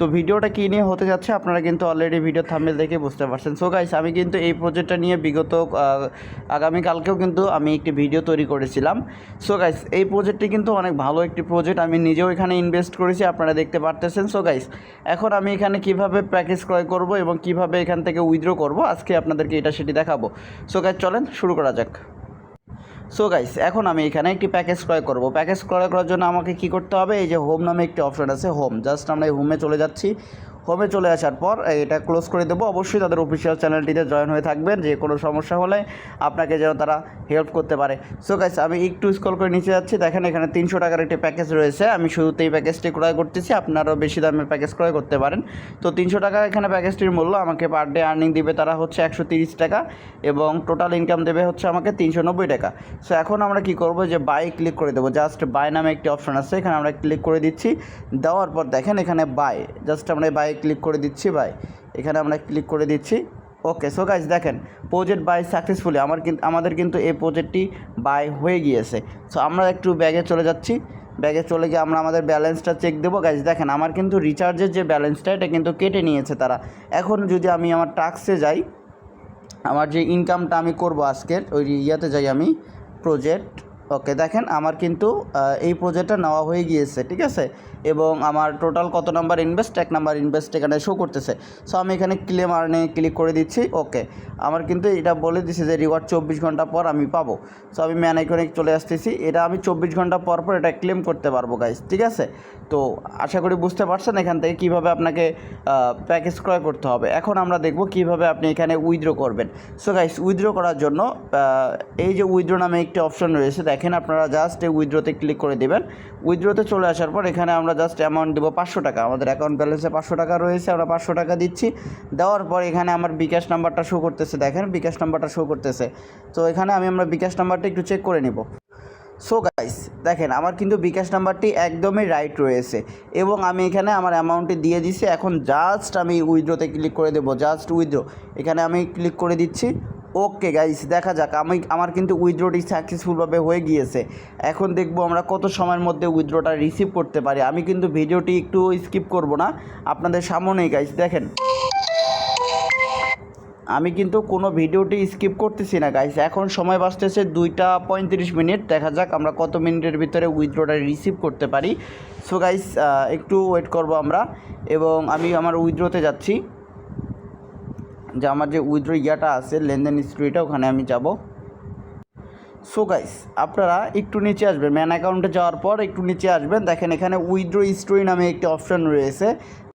তো ভিডিওটা কী নিয়ে হতে যাচ্ছে আপনারা কিন্তু অলরেডি ভিডিও থাম্বনেল দেখে বুঝতে পারছেন। সো গাইস, আমি কিন্তু এই প্রজেক্টটা নিয়ে বিগত আগামীকালকেও কিন্তু আমি একটি ভিডিও তৈরি করেছিলাম। সো গাইস, এই প্রজেক্টটি কিন্তু অনেক ভালো একটি প্রজেক্ট, আমি নিজেও এখানে ইনভেস্ট করেছি, আপনারা দেখতে পারতেছেন। সো গাইস, এখন আমি এখানে কিভাবে প্যাকেজ ক্রয় করব এবং কিভাবে এখান থেকে উইথড্র করব আজকে আপনাদেরকে এটা সেটি দেখাবো। সো গাইস, চলেন শুরু করা যাক। সো গাইস, এখন আমি এখানে একটি প্যাকেজ ক্রয় করব। প্যাকেজ ক্রয় করার জন্য আমাকে কি করতে হবে, এই যে হোম নামে একটি অপশন আছে, হোম, জাস্ট আমরা এই হোমে চলে যাচ্ছি। হোমে চলে আসার পর এটা ক্লোজ করে দেবো। অবশ্যই তাদের অফিসিয়াল চ্যানেলটিতে জয়েন হয়ে থাকবেন, যে কোনো সমস্যা হলে আপনাকে যেন তারা হেল্প করতে পারে। সো গাইস, আমি একটু স্ক্রল করে নিচে যাচ্ছি, দেখেন এখানে 300 টাকার একটি প্যাকেজ রয়েছে। আমি শুরুতে এই প্যাকেজটি ক্রয় করতেছি, আপনারাও বেশি দামের প্যাকেজ ক্রয় করতে পারেন। তো 300 টাকা এখানে প্যাকেজটির মূল্য, আমাকে পার ডে আর্নিং দিবে তারা হচ্ছে 130 টাকা এবং টোটাল ইনকাম দেবে হচ্ছে আমাকে 390 টাকা। সো এখন আমরা কি করব, যে বাই ক্লিক করে দেবো। জাস্ট বাই নামে একটি অপশন আছে, এখানে আমরা ক্লিক করে দিচ্ছি। দেওয়ার পর দেখেন এখানে বাই, জাস্ট আমরা বাই ক্লিক করে দিচ্ছি। বাই, এখানে আমরা ক্লিক করে দিচ্ছি। ওকে, সো গাইস দেখেন প্রজেক্ট বাই সাকসেসফুলি, আমাদের কিন্তু এই প্রজেক্টটি বাই হয়ে গিয়েছে। সো আমরা একটু ব্যাগে চলে যাচ্ছি। ব্যাগে চলে গিয়ে আমরা আমাদের ব্যালেন্সটা চেক দেবো। গাইস দেখেন আমার কিন্তু রিচার্জের যে ব্যালেন্সটা এটা কিন্তু কেটে নিয়েছে তারা। এখন যদি আমি আমার টাস্কে যাই, আমার যে ইনকামটা আমি করব আজকের, ওই ইয়াতে যাই আমি, প্রজেক্ট। ওকে, দেখেন আমার কিন্তু এই প্রজেক্টটা নেওয়া হয়ে গিয়েছে, ঠিক আছে। এবং আমার টোটাল কত নাম্বার ইনভেস্ট, 1 নাম্বার ইনভেস্ট এখানে শো করতেছে। সো আমি এখানে ক্লেম আর্নে ক্লিক করে দিচ্ছি। ওকে, আমার কিন্তু এটা বলে দিচ্ছে যে রিওয়ার্ড 24 ঘন্টা পর আমি পাবো। সো আমি ম্যান আইকনে চলে আসতেছি, এটা আমি 24 ঘন্টা পর পর এটা ক্লেম করতে পারবো গাইস, ঠিক আছে। তো আশা করি বুঝতে পারছেন এখান থেকে কীভাবে আপনাকে প্যাকেজ ক্রয় করতে হবে। এখন আমরা দেখব কীভাবে আপনি এখানে উইথড্র করবেন। সো গাইস, উইথড্র করার জন্য এই যে উইথড্র নামে একটি অপশন রয়েছে, দেখেন আপনারা জাস্ট এই উইথড্রতে ক্লিক করে দেবেন। উইথড্রতে চলে আসার পর এখানে আমরা জাস্ট অ্যামাউন্ট দেবো 500 টাকা। আমাদের অ্যাকাউন্ট ব্যালেন্সে 500 টাকা রয়েছে, আমরা 500 টাকা দিচ্ছি। দেওয়ার পর এখানে আমার বিকাশ নাম্বারটা শো করতেছে, দেখেন বিকাশ নাম্বারটা শো করতেছে। তো এখানে আমরা বিকাশ নাম্বারটা একটু চেক করে নিব। সো গাইস দেখেন আমার কিন্তু বিকাশ নাম্বারটি একদমই রাইট রয়েছে এবং আমি এখানে আমার অ্যামাউন্টটি দিয়ে দিছি। এখন জাস্ট আমি উইথড্রতে ক্লিক করে দেবো, জাস্ট উইথড্র, এখানে আমি ক্লিক করে দিচ্ছি। ওকে গাইস, দেখা যাক আমার কিন্তু উইথড্রটি সাকসেসফুলভাবে হয়ে গিয়েছে। এখন দেখবো আমরা কত সময়ের মধ্যে উইথড্রটা রিসিভ করতে পারি। আমি কিন্তু ভিডিওটি একটু স্কিপ করব না, আপনাদের সামনেই গাইস দেখেন আমি কিন্তু কোনো ভিডিওটি স্কিপ করতেছি না গাইস। এখন সময় বাঁচতেছে 2টা 35 মিনিট, দেখা যাক আমরা কত মিনিটের ভিতরে উইথড্রটা রিসিভ করতে পারি। সো গাইস একটু ওয়েট করব আমরা, এবং আমি আমার উইথড্রতে যাচ্ছি, যে আমার যে উইথড্র ইয়াটা আছে লেনদেন হিস্ট্রিটা, ওখানে আমি যাব। সো গাইস আপনারা একটু নিচে আসবেন, ম্যান অ্যাকাউন্টে যাওয়ার পর একটু নিচে আসবেন, দেখেন এখানে উইথড্র স্টোরি নামে একটি অপশন রয়েছে,